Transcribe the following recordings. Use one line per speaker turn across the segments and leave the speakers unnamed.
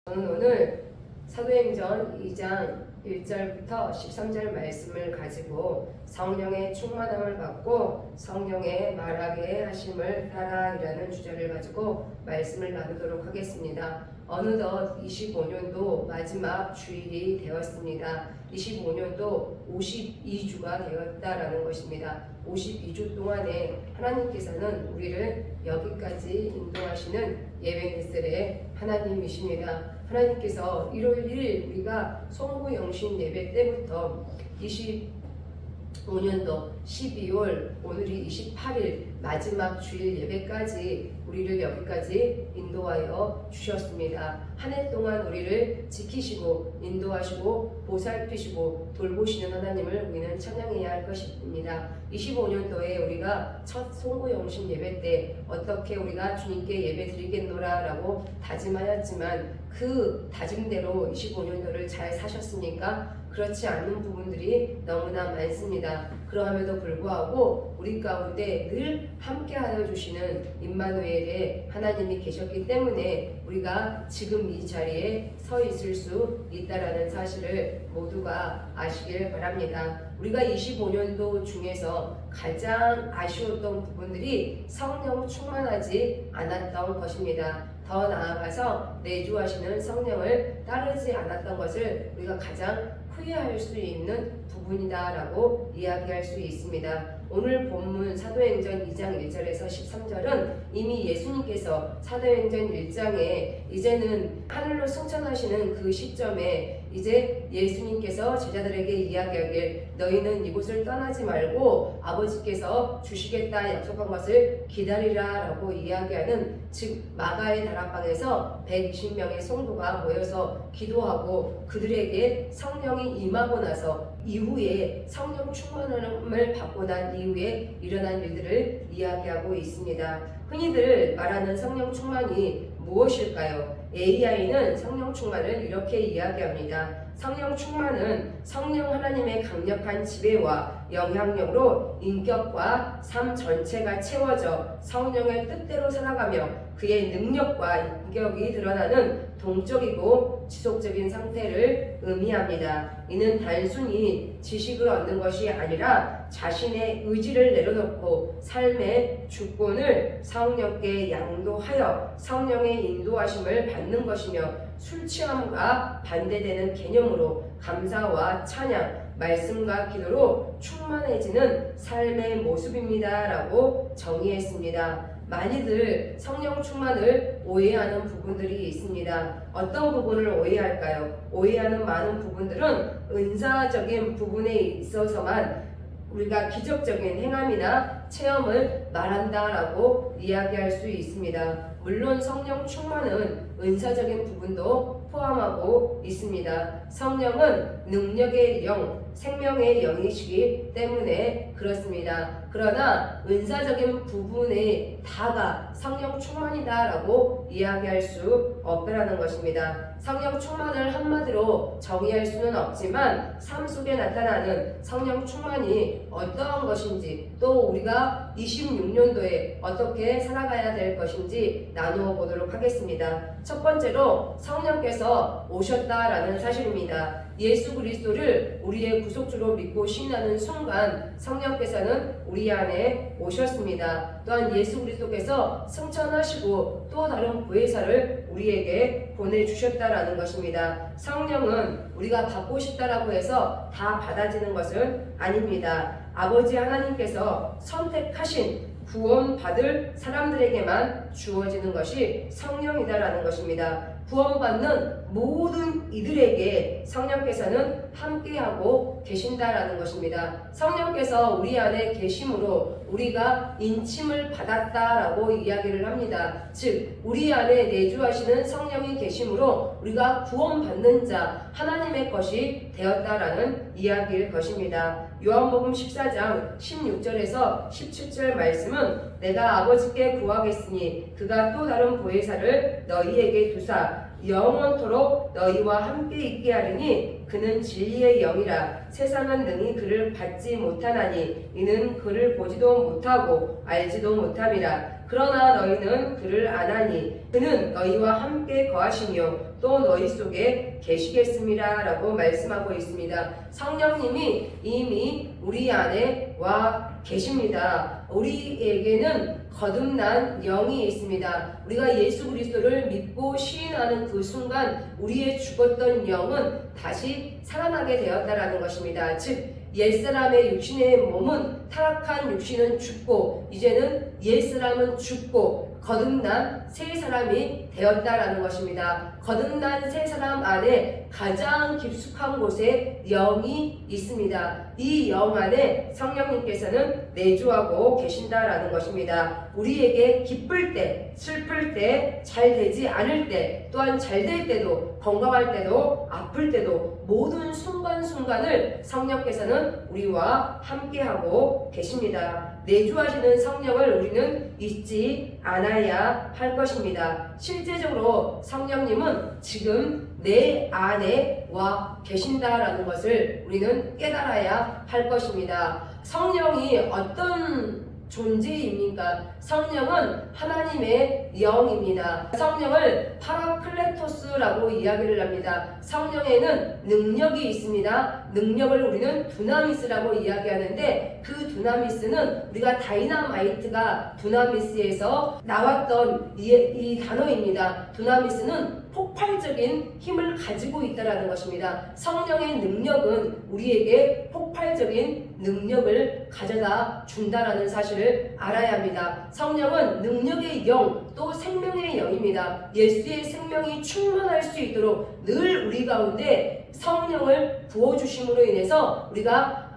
저는 오늘 사도행전 2장 1절부터 13절 말씀을 가지고 성령의 충만함을 받고 성령의 말하게 하심을 따라이라는 주제를 가지고 말씀을 나누도록 하겠습니다. 어느덧 25년도 마지막 주일이 되었습니다. 25년도 52주가 되었다라는 것입니다. 52주 동안에 하나님께서는 우리를 여기까지 인도하시는 예배니스의 하나님이십니다. 하나님께서 1월 1일 우리가 송구영신 예배 때부터 25년도 12월 오늘이 28일 마지막 주일 예배까지 우리를 여기까지 인도하여 주셨습니다. 한 해 동안 우리를 지키시고 인도하시고 보살피시고 돌보시는 하나님을 우리는 찬양해야 할 것입니다. 25년도에 우리가 첫 송구영신 예배 때 어떻게 우리가 주님께 예배 드리겠노라 라고 다짐하였지만 그 다짐대로 25년도를 잘 사셨습니까? 그렇지 않은 부분들이 너무나 많습니다. 그러함에도 불구하고 우리 가운데 늘 함께하여 주시는 임마누엘의 하나님이 계셨기 때문에 우리가 지금 이 자리에 서 있을 수 있다라는 사실을 모두가 아시길 바랍니다. 우리가 25년도 중에서 가장 아쉬웠던 부분들이 성령 충만하지 않았던 것입니다. 더 나아가서 내주하시는 성령을 따르지 않았던 것을 우리가 가장 후회할 수 있는 부분이다라고 이야기할 수 있습니다. 오늘 본문 사도행전 2장 1절에서 13절은 이미 예수님께서 사도행전 1장에 이제는 하늘로 승천하시는 그 시점에 이제 예수님께서 제자들에게 이야기하길 너희는 이곳을 떠나지 말고 아버지께서 주시겠다 약속한 것을 기다리라 라고 이야기하는 즉 마가의 다락방에서 120명의 성도가 모여서 기도하고 그들에게 성령이 임하고 나서 이후에 성령 충만함을 받고 난 이후에 일어난 일들을 이야기하고 있습니다. 흔히들 말하는 성령 충만이 무엇일까요? AI는 성령 충만을 이렇게 이야기합니다. 성령 충만은 성령 하나님의 강력한 지배와 영향력으로 인격과 삶 전체가 채워져 성령의 뜻대로 살아가며 그의 능력과 인격이 드러나는 동적이고 지속적인 상태를 의미합니다. 이는 단순히 지식을 얻는 것이 아니라 자신의 의지를 내려놓고 삶의 주권을 성령께 양도하여 성령의 인도하심을 받는 것이며 술 취함과 반대되는 개념으로 감사와 찬양, 말씀과 기도로 충만해지는 삶의 모습입니다 라고 정의했습니다. 많이들 성령 충만을 오해하는 부분들이 있습니다. 어떤 부분을 오해할까요? 오해하는 많은 부분들은 은사적인 부분에 있어서만 우리가 기적적인 행함이나 체험을 말한다라고 이야기할 수 있습니다. 물론 성령 충만은 은사적인 부분도 포함하고 있습니다. 성령은 능력의 영, 생명의 영이시기 때문에 그렇습니다. 그러나 은사적인 부분에 다가 성령 충만이다라고 이야기할 수 없다라는 것입니다. 성령 충만을 한마디로 정의할 수는 없지만 삶 속에 나타나는 성령 충만이 어떠한 것인지 또 우리가 26년도에 어떻게 살아가야 될 것인지 나누어 보도록 하겠습니다. 첫 번째로 성령께서 오셨다라는 사실입니다. 예수 그리스도를 우리의 구속주로 믿고 신뢰하는 순간 성령께서는 우리 안에 오셨습니다. 또한 예수 그리스도께서 승천하시고 또 다른 보혜사를 우리에게 보내주셨다라는 것입니다. 성령은 우리가 받고 싶다라고 해서 다 받아지는 것은 아닙니다. 아버지 하나님께서 선택하신 구원받을 사람들에게만 주어지는 것이 성령이다라는 것입니다. 구원받는 모든 이들에게 성령께서는 함께하고 계신다라는 것입니다. 성령께서 우리 안에 계심으로 우리가 인침을 받았다라고 이야기를 합니다. 즉 우리 안에 내주하시는 성령이 계심으로 우리가 구원받는 자 하나님의 것이 되었다라는 이야기일 것입니다. 요한복음 14장 16절에서 17절 말씀은 내가 아버지께 구하겠으니 그가 또 다른 보혜사를 너희에게 두사 영원토록 너희와 함께 있게 하리니 그는 진리의 영이라 세상은 능히 그를 받지 못하나니 이는 그를 보지도 못하고 알지도 못함이라 그러나 너희는 그를 안하니 그는 너희와 함께 거하시며 또 너희 속에 계시겠습니다 라고 말씀하고 있습니다. 성령님이 이미 우리 안에 와 계십니다. 우리에게는 거듭난 영이 있습니다. 우리가 예수 그리스도를 믿고 시인하는 그 순간 우리의 죽었던 영은 다시 살아나게 되었다라는 것입니다. 즉 옛사람의 육신의 몸은 타락한 육신은 죽고 이제는 옛사람은 죽고 거듭난 새 사람이 되었다라는 것입니다. 거듭난 새 사람 안에 가장 깊숙한 곳에 영이 있습니다. 이 영 안에 성령님께서는 내주하고 계신다라는 것입니다. 우리에게 기쁠 때, 슬플 때, 잘 되지 않을 때, 또한 잘 될 때도, 건강할 때도, 아플 때도 모든 순간순간을 성령께서는 우리와 함께하고 계십니다. 내주하시는 성령을 우리는 잊지 않아야 할 것입니다. 실제적으로 성령님은 지금 내 안에 와 계신다라는 것을 우리는 깨달아야 할 것입니다. 성령이 어떤 존재입니까? 성령은 하나님의 영입니다. 성령을 파라클레토스라고 이야기를 합니다. 성령에는 능력이 있습니다. 능력을 우리는 두나미스라고 이야기하는데 그 두나미스는 우리가 다이나마이트가 두나미스에서 나왔던 이 단어입니다. 두나미스는 폭발적인 힘을 가지고 있다는 것입니다. 성령의 능력은 우리에게 폭발적인 능력을 가져다 준다라는 사실을 알아야 합니다. 성령은 능력의 영, 또 생명의 영입니다. 예수의 생명이 충만할 수 있도록 늘 우리 가운데 성령을 부어주심으로 인해서 우리가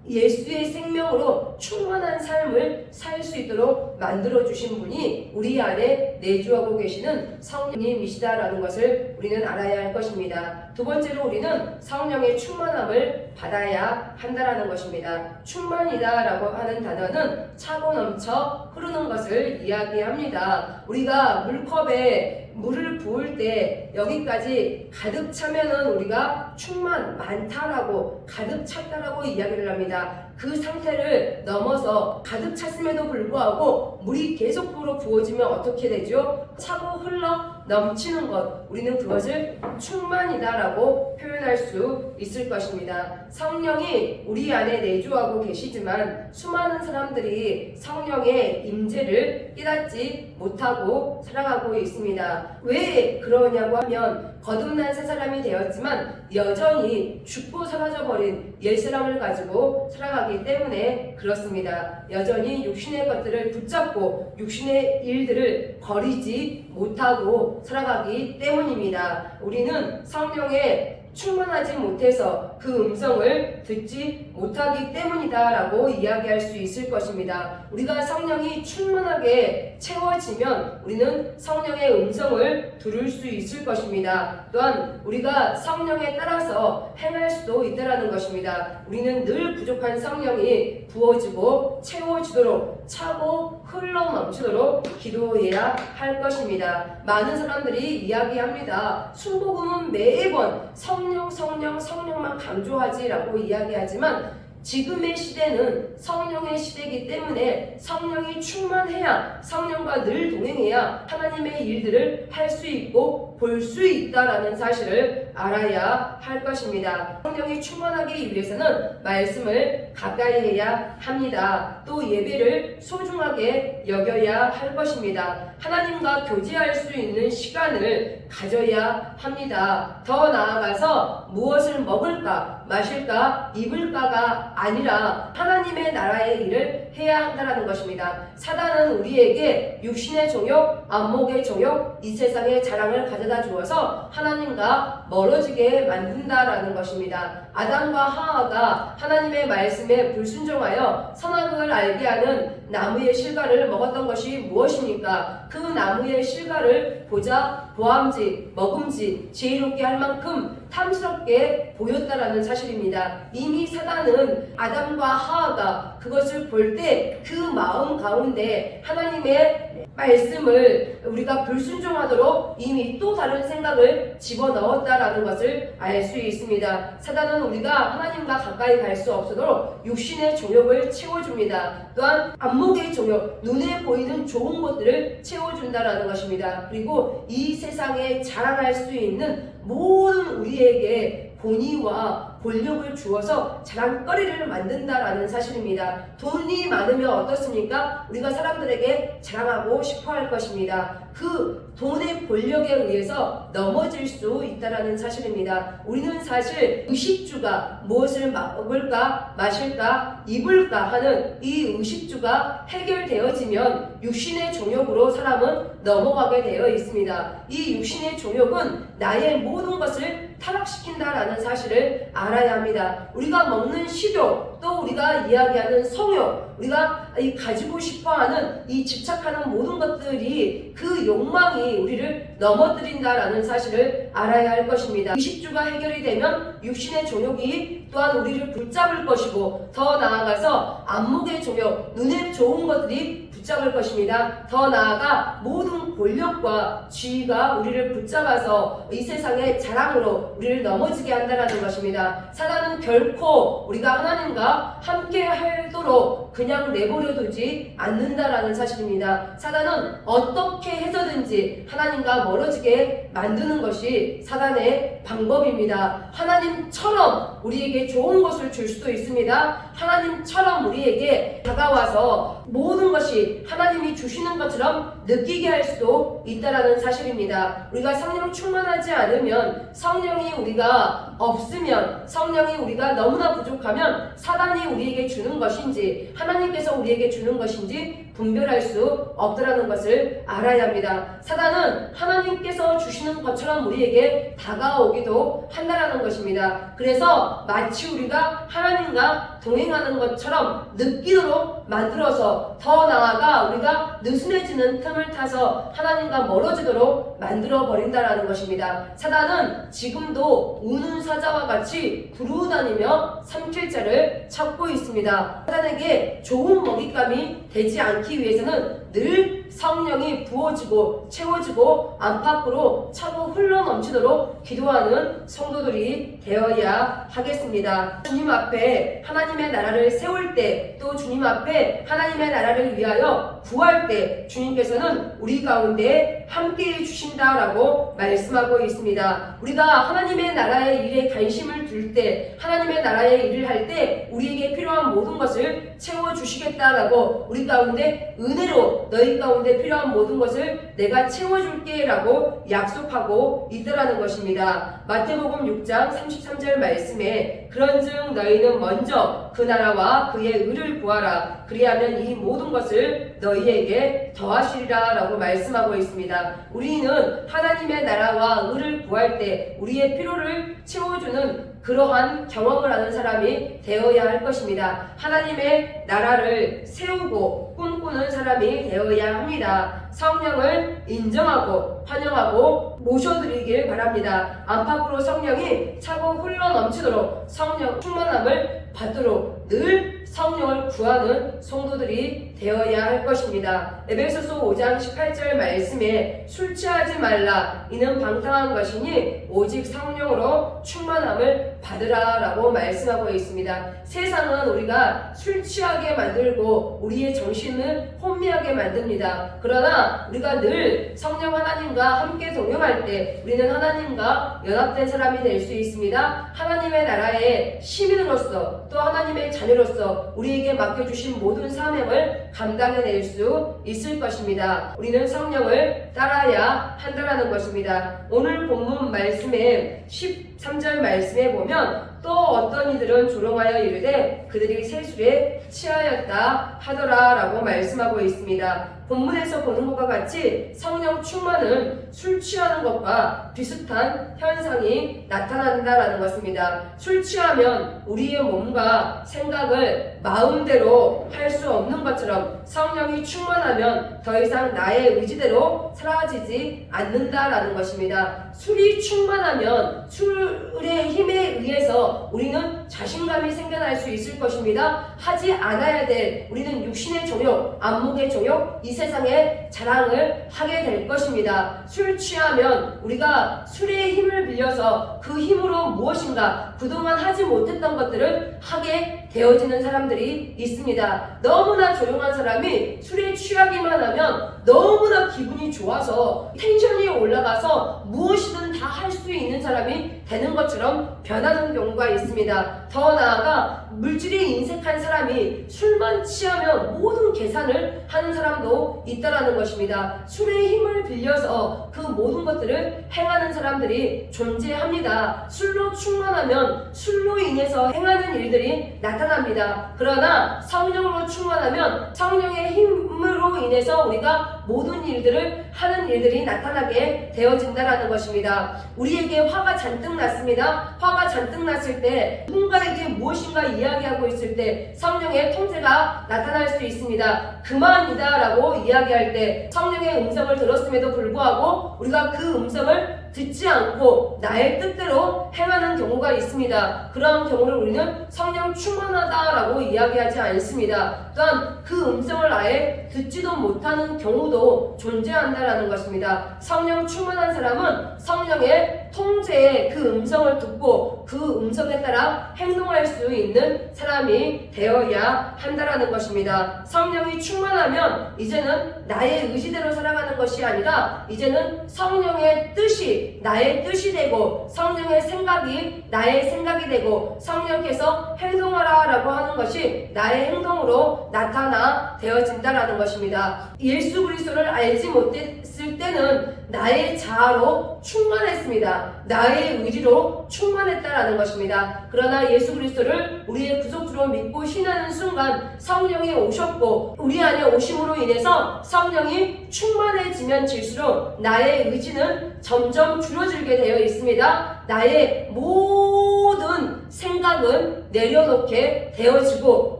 예수의 생명으로 충만한 삶을 살 수 있도록 만들어주신 분이 우리 안에 내주하고 계시는 성령님이시다라는 것을 우리는 알아야 할 것입니다. 두 번째로 우리는 성령의 충만함을 받아야 한다라는 것입니다. 충만이다라고 하는 단어는 차고 넘쳐 흐르는 것을 이야기합니다. 우리가 물컵에 물을 부을 때 여기까지 가득 차면은 우리가 충만 많다라고 가득 찼다라고 이야기를 합니다. 그 상태를 넘어서 가득 찼음에도 불구하고 물이 계속적으로 부어지면 어떻게 되죠? 차고 흘러 넘치는 것, 우리는 그것을 충만이다라고 표현할 수 있을 것입니다. 성령이 우리 안에 내주하고 계시지만 수많은 사람들이 성령의 임재를 깨닫지 못하고 살아가고 있습니다. 왜 그러냐고 하면 거듭난 새 사람이 되었지만 여전히 죽고 사라져버린 옛사람을 가지고 살아가기 때문에 그렇습니다. 여전히 육신의 것들을 붙잡고 육신의 일들을 버리지 못하고 살아가기 때문입니다. 우리는 성령의 충만하지 못해서 그 음성을 듣지 못하기 때문이다 라고 이야기할 수 있을 것입니다. 우리가 성령이 충만하게 채워지면 우리는 성령의 음성을 들을 수 있을 것입니다. 또한 우리가 성령에 따라서 행할 수도 있다는 것입니다. 우리는 늘 부족한 성령이 부어지고 채워지도록 차고 흘러 넘치도록 기도해야 할 것입니다. 많은 사람들이 이야기합니다. 순복음은 매번 성령만 강조하지라고 이야기하지만 지금의 시대는 성령의 시대이기 때문에 성령이 충만해야 성령과 늘 동행해야 하나님의 일들을 할 수 있고 볼 수 있다라는 사실을 알아야 할 것입니다. 성령이 충만하기 위해서는 말씀을 가까이 해야 합니다. 또 예배를 소중하게 여겨야 할 것입니다. 하나님과 교제할 수 있는 시간을 가져야 합니다. 더 나아가서 무엇을 먹을까, 마실까, 입을까가 아니라 하나님의 나라의 일을 해야 한다는 것입니다. 사단은 우리에게 육신의 정욕, 안목의 정욕, 이 세상의 자랑을 가져다 주어서 하나님과 멀어지게 만든다라는 것입니다. 아담과 하와가 하나님의 말씀에 불순종하여 선악을 알게 하는 나무의 실과를 먹었던 것이 무엇입니까? 그 나무의 실과를 보자 보암지, 먹음지, 지혜롭게 할 만큼 탐스럽게 보였다라는 사실입니다. 이미 사단은 아담과 하와가 그것을 볼 때 그 마음 가운데 하나님의 말씀을 우리가 불순종하도록 이미 또 다른 생각을 집어넣었다라는 것을 알 수 있습니다. 사단은 우리가 하나님과 가까이 갈 수 없도록 육신의 정욕을 채워줍니다. 또한 안목의 정욕, 눈에 보이는 좋은 것들을 채워준다라는 것입니다. 그리고 이 세상에 자랑할 수 있는 모든 우리에게 권위와 권력을 주어서 자랑거리를 만든다라는 사실입니다. 돈이 많으면 어떻습니까? 우리가 사람들에게 자랑하고 싶어 할 것입니다. 그 돈의 권력에 의해서 넘어질 수 있다라는 사실입니다. 우리는 사실 의식주가 무엇을 먹을까, 마실까, 입을까 하는 이 의식주가 해결되어지면 육신의 정욕으로 사람은 넘어가게 되어 있습니다. 이 육신의 정욕은 나의 모든 것을 타락시킨다라는 사실을 알아야 합니다. 우리가 먹는 식욕, 또 우리가 이야기하는 성욕, 우리가 가지고 싶어하는 이 집착하는 모든 것들이 그 욕망이 우리를 넘어뜨린다라는 사실을 알아야 할 것입니다. 의식주가 해결이 되면 육신의 정욕이 또한 우리를 붙잡을 것이고, 더 나아가서 안목의 정욕, 눈에 좋은 것들이 붙잡을 것입니다. 더 나아가 모든 권력과 지위가 우리를 붙잡아서 이 세상의 자랑으로 우리를 넘어지게 한다는 것입니다. 사단은 결코 우리가 하나님과 함께 하도록 그냥 내버려 두지 않는다라는 사실입니다. 사단은 어떻게 해서든지 하나님과 멀어지게 만드는 것이 사단의 방법입니다. 하나님처럼 우리에게 좋은 것을 줄 수도 있습니다. 하나님처럼 우리에게 다가와서 모든 것이 하나님이 주시는 것처럼 느끼게 할 수도 있다라는 사실입니다. 우리가 성령으로 충만하지 않으면, 성령이 우리가 없으면, 성령이 우리가 너무나 부족하면 사단이 우리에게 주는 것인지 하나님께서 우리에게 주는 것인지 분별할 수 없다라는 것을 알아야 합니다. 사단은 하나님께서 주시는 것처럼 우리에게 다가오기도 한다라는 것입니다. 그래서 마치 우리가 하나님과 동행하는 것처럼 느끼도록 만들어서, 더 나아가 우리가 느슨해지는 틈을 타서 하나님과 멀어지도록 만들어 버린다라는 것입니다. 사단은 지금도 우는 사자와 같이 두루다니며 삼킬 자를 찾고 있습니다. 사단에게 좋은 먹잇감이 되지 않기 위해서는 늘 성령이 부어지고 채워지고 안팎으로 차고 흘러넘치도록 기도하는 성도들이 되어야 하겠습니다. 주님 앞에 하나님의 나라를 세울 때, 또 주님 앞에 하나님의 나라를 위하여 구할 때 주님께서는 우리 가운데 함께해 주신다라고 말씀하고 있습니다. 우리가 하나님의 나라의 일에 관심을 둘 때, 하나님의 나라의 일을 할 때 우리에게 필요한 모든 것을 채워주시겠다라고, 우리 가운데 은혜로 너희 가운데 필요한 모든 것을 내가 채워줄게 라고 약속하고 있더라는 것입니다. 마태복음 6장 33절 말씀에 그런즉 너희는 먼저 그 나라와 그의 의를 구하라. 그리하면 이 모든 것을 너희에게 더하시리라 라고 말씀하고 있습니다. 우리는 하나님의 나라와 의를 구할 때 우리의 필요를 채워주는 그러한 경험을 하는 사람이 되어야 할 것입니다. 하나님의 나라를 세우고 꿈꾸는 사람이 되어야 합니다. 성령을 인정하고 환영하고 모셔드리길 바랍니다. 안팎으로 성령이 차고 흘러넘치도록 성령 충만함을 받도록 늘 성령을 구하는 성도들이 되어야 할 것입니다. 에베소서 5장 18절 말씀에 술 취하지 말라 이는 방탕한 것이니 오직 성령으로 충만함을 받으라 라고 말씀하고 있습니다. 세상은 우리가 술 취하게 만들고 우리의 정신을 혼미하게 만듭니다. 그러나 우리가 늘 성령 하나님과 함께 동행할 때 우리는 하나님과 연합된 사람이 될 수 있습니다. 하나님의 나라의 시민으로서 또 하나님의 자녀로서 우리에게 맡겨주신 모든 사명을 감당해낼 수 있을 것입니다. 우리는 성령을 따라야 한다는 것입니다. 오늘 본문 말씀에 13절 말씀에 보면 또 어떤 이들은 조롱하여 이르되 그들이 세술에 취하였다 하더라 라고 말씀하고 있습니다. 본문에서 보는 것과 같이 성령 충만은 술 취하는 것과 비슷한 현상이 나타난다라는 것입니다. 술 취하면 우리의 몸과 생각을 마음대로 할 수 없는 것처럼 성령이 충만하면 더 이상 나의 의지대로 사라지지 않는다라는 것입니다. 술이 충만하면 술의 힘에 의해서 통해서 우리는 자신감이 생겨날 수 있을 것입니다. 하지 않아야 될 우리는 육신의 정욕, 안목의 정욕, 이 세상의 자랑을 하게 될 것입니다. 술 취하면 우리가 술의 힘을 빌려서 그 힘으로 무엇인가 그동안 하지 못했던 것들을 하게 되어지는 사람들이 있습니다. 너무나 조용한 사람이 술에 취하기만 하면 너무나 기분이 좋아서 텐션이 올라가서 무엇이든 다 할 수 있는 사람이 되는 것처럼 변하는 경우가 있습니다. 더 나아가 물질에 인색한 사람이 술만 취하면 모든 계산을 하는 사람도 있다라는 것입니다. 술의 힘을 빌려서 그 모든 것들을 행하는 사람들이 존재합니다. 술로 충만하면 술로 인해서 행하는 일들이 나타납니다. 그러나 성령으로 충만하면 성령의 힘으로 인해서 우리가 모든 일들을 하는 일들이 나타나게 되어진다라는 것입니다. 우리에게 화가 잔뜩 났습니다. 화가 잔뜩 났을 때 누군가에게 무엇인가 이야기하고 있을 때 성령의 통제가 나타날 수 있습니다. 그만이다 라고 이야기할 때 성령의 음성을 들었음에도 불구하고 우리가 그 음성을 듣지 않고 나의 뜻대로 행하는 경우가 있습니다. 그러한 경우를 우리는 성령 충만하다라고 이야기하지 않습니다. 또한 그 음성을 아예 듣지도 못하는 경우도 존재한다라는 것입니다. 성령 충만한 사람은 성령의 통제에 그 음성을 듣고 그 음성에 따라 행동할 수 있는 사람이 되어야 한다라는 것입니다. 성령이 충만하면 이제는 나의 의지대로 살아가는 것이 아니라 이제는 성령의 뜻이 나의 뜻이 되고 성령의 생각이 나의 생각이 되고 성령께서 행동하라 라고 하는 것이 나의 행동으로 나타나 되어진다라는 것입니다. 예수 그리스도를 알지 못했을 때는 나의 자아로 충만했습니다. 나의 의지로 충만했다라는 것입니다. 그러나 예수 그리스도를 우리의 구속주로 믿고 신하는 순간 성령이 오셨고 우리 안에 오심으로 인해서 성령이 충만해지면 질수록 나의 의지는 점점 줄어들게 되어 있습니다. 나의 모든 생각은 내려놓게 되어지고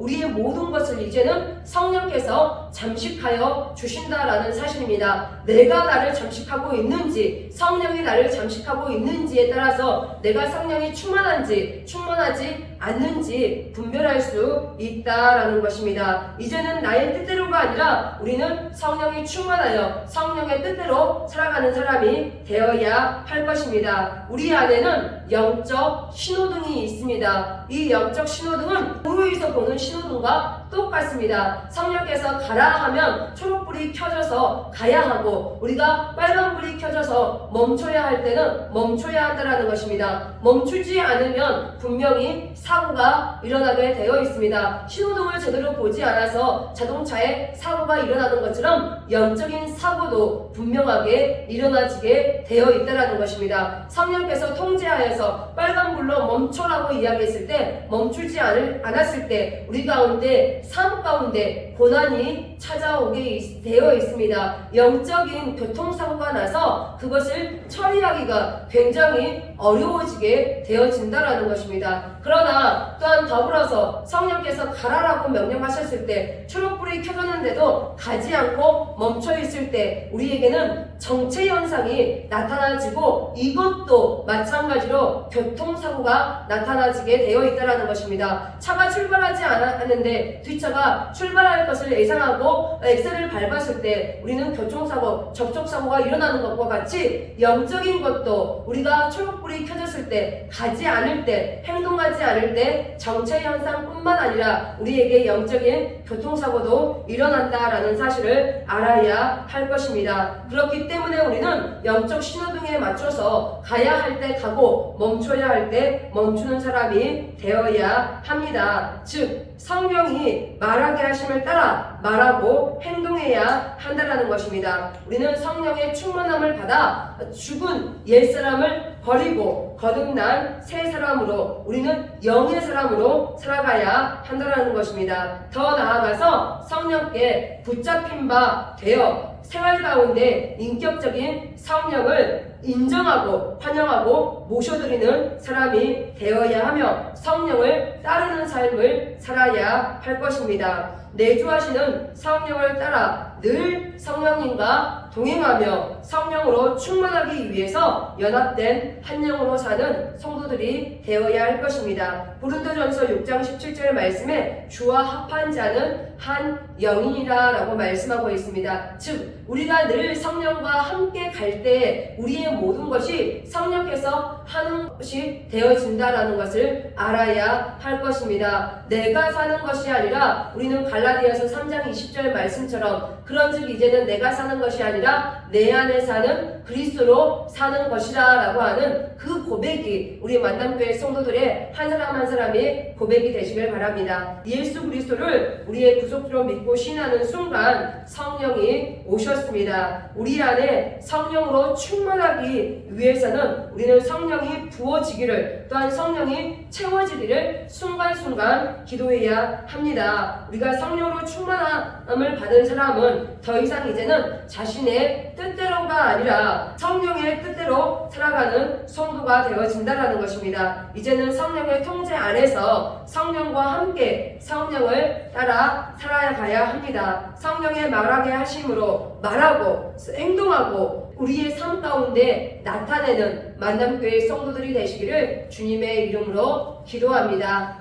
우리의 모든 것을 이제는 성령께서 잠식하여 주신다라는 사실입니다. 내가 나를 잠식하고 있는지 성령이 나를 잠식하고 있는지에 따라서 내가 성령이 충만한지 충만하지 않는지 분별할 수 있다라는 것입니다. 이제는 나의 뜻대로가 아니라 우리는 성령이 충만하여 성령의 뜻대로 살아가는 사람이 되어야 할 것입니다. 우리 안에는 영적 신호등이 있습니다. 이 영적 신호등은 도로에서 보는 신호등과 똑같습니다. 성령께서 가라 하면 초록불이 켜져서 가야 하고 우리가 빨간불이 켜져서 멈춰야 할 때는 멈춰야 한다는 것입니다. 멈추지 않으면 분명히 사고가 일어나게 되어 있습니다. 신호등을 제대로 보지 않아서 자동차에 사고가 일어나는 것처럼 영적인 사고도 분명하게 일어나지게 되어 있다는 것입니다. 성령께서 통제하여서 빨간불로 멈춰라고 이야기했을 때 멈추지 않았을 때 우리 가운데 삶 가운데 고난이 찾아오게 되어 있습니다. 영적인 교통사고가 나서 그것을 처리하기가 굉장히 어려워지게 되어진다라는 것입니다. 그러나 또한 더불어서 성령께서 가라라고 명령하셨을 때 초록불이 켜졌는데도 가지 않고 멈춰 있을 때 우리에게는 정체현상이 나타나지고 이것도 마찬가지로 교통사고가 나타나지게 되어 있다는 것입니다. 차가 출발하지 않았는데 뒷차가 출발할 것을 예상하고 엑셀을 밟았을 때 우리는 교통사고, 접촉사고가 일어나는 것과 같이 영적인 것도 우리가 초록불이 켜졌을 때 가지 않을 때 행동하지 않을 때 정체현상뿐만 아니라 우리에게 영적인 교통사고도 일어난다라는 사실을 알아야 할 것입니다. 그렇기 때문에 우리는 영적 신호등에 맞춰서 가야 할 때 가고 멈춰야 할 때 멈추는 사람이 되어야 합니다. 즉 성령이 말하게 하심을 따라 말하고 행동해야 한다는 것입니다. 우리는 성령의 충만함을 받아 죽은 옛사람을 버리고 거듭난 새 사람으로 우리는 영의 사람으로 살아가야 한다는 것입니다. 더 나아가서 성령께 붙잡힌 바 되어 생활 가운데 인격적인 성령을 인정하고 환영하고 모셔드리는 사람이 되어야 하며 성령을 따르는 삶을 살아야 할 것입니다. 내주하시는 성령을 따라 늘 성령님과 동행하며 성령으로 충만하기 위해서 연합된 한 영으로 사는 성도들이 되어야 할 것입니다. 고린도전서 6장 17절 말씀에 주와 합한 자는 한 영이니라 라고 말씀하고 있습니다. 즉 우리가 늘 성령과 함께 갈 때 우리의 모든 것이 성령께서 하는 것이 되어진다라는 것을 알아야 할 것입니다. 내가 사는 것이 아니라 우리는 갈라디아서 3장 20절 말씀처럼 그런즉 이제는 내가 사는 것이 아니라 내 안에 사는 그리스도로 사는 것이다 라고 하는 그 고백이 우리 만남교회 성도들의 한 사람 한 사람의 고백이 되시길 바랍니다. 예수 그리스도를 우리의 구속주로 믿고 신하는 순간 성령이 오셨습니다. 우리 안에 성령으로 충만하기 위해서는 우리는 성령이 부어지기를 또한 성령이 채워지기를 순간순간 기도해야 합니다. 우리가 성령으로 충만함을 받은 사람은 더 이상 이제는 자신의 뜻대로가 아니라 성령의 뜻대로 살아가는 성도가 되어진다라는 것입니다. 이제는 성령의 통제 안에서 성령과 함께 성령을 따라 살아가야 합니다. 성령의 말하게 하심으로 말하고 행동하고 우리의 삶 가운데 나타내는 만남교회 성도들이 되시기를 주님의 이름으로 기도합니다.